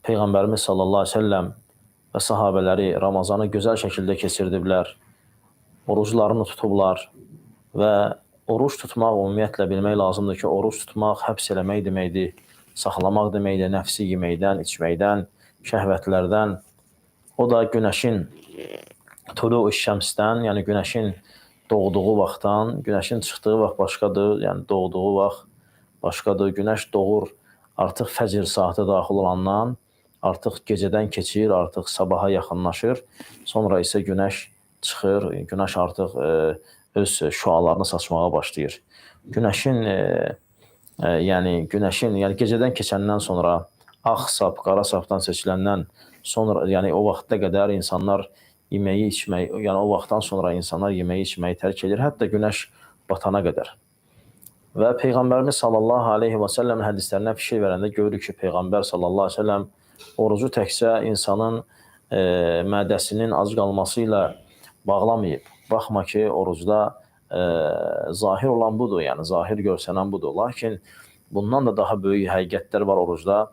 Peyğəmbərimiz sallallahu əleyhi və səlləm və sahabələri Ramazanı gözəl şəkildə keçirdiblər. Oruclarını tutublar və oruç tutmaq ümumiyyətlə bilmək lazımdır ki, oruç tutmaq həbs eləmək deməkdir, saxlamaq deməkdir, nəfsi yeməkdən, içməkdən, şəhvətlərdən. O da günəşin tulu-şəmsdən, yəni günəşin doğduğu vaxtdan, günəşin çıxdığı vaxt başqadır, yəni doğduğu vaxt başqadır. Günəş doğur artıq fəcr saatı daxil olandan, artıq gecədən keçir, artıq sabaha yaxınlaşır. Sonra isə günəş çıxır, günəş artıq öz şüalarını saçmağa başlayır. Günəşin gecədən keçəndən sonra ağ sap, qara sapdan seçiləndən sonra, yəni o vaxta qədər insanlar yeməyi içməyi, yəni o vaxtdan sonra insanlar yeməyi içməyi tərk edir, hətta günəş batana qədər. Və Peyğəmbərimiz sallallahu aleyhi və səlləmin hədislərinə fikir verəndə görürük ki, Peyğəmbər sallallahu aleyhi və səlləm orucu təkcə insanın mədəsinin ac qalması ilə bağlamayıb. Baxma ki, orucda zahir olan budur, yəni zahir görsənən budur. Lakin bundan da daha böyük həqiqətlər var orucda.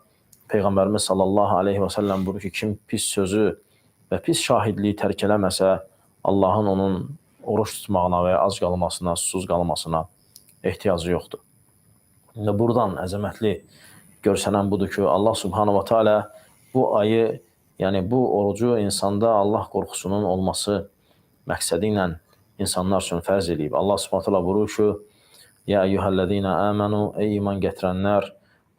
Peyğəmbərimiz sallallahu aleyhi və səlləm buyurur ki, kim pis sözü və pis şahidliyi tərk eləməsə, Allahın onun oruç tutmağına və ya ac qalmasına, susuz qalmasına ehtiyacı yoxdur. Və buradan əzəmətli görsənən budur ki, Allah subhanahu wa ta'ala bu ayı, yəni bu orucu insanda Allah qorxusunun olması məqsədi ilə insanlar üçün fərz edib. Allah subhanahu wa ta'ala buyurur ki, Ya eyyuhəl-ləzīnə əmənu, ey iman gətirənlər,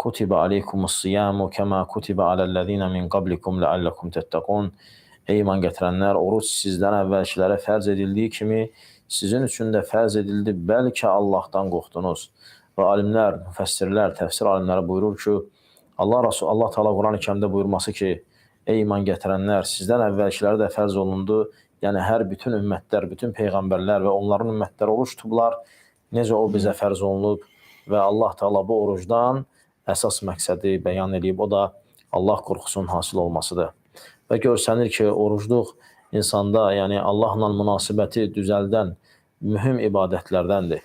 kutibə aleykumus-siyamu kəmə kutibə aləl-ləzīnə min qablikum ləalləkum təttəqun. Ey iman gətirənlər, oruc sizdən əvvəlkilərə fərz edildiyi kimi sizin üçün də fərz edildi, bəlkə Allahdan qorxdunuz. Və alimlər, müfəssirlər, təfsir alimləri buyurur ki, Allah Teala Quran-ı Kərimdə buyurması ki, ey iman gətirənlər, sizdən əvvəlkilərə də fərz olundu. Yəni hər bütün ümmətlər, bütün peyğəmbərlər və onların ümmətləri oruç tutublar. Necə o bizə fərz olunub və Allah Teala bu orucdan əsas məqsədi bəyan edib, o da Allah qorxusunun hasil olmasıdır. Və görsənir ki, orucluq insanda, yəni Allahla münasibəti düzəldən mühüm ibadətlərdəndir.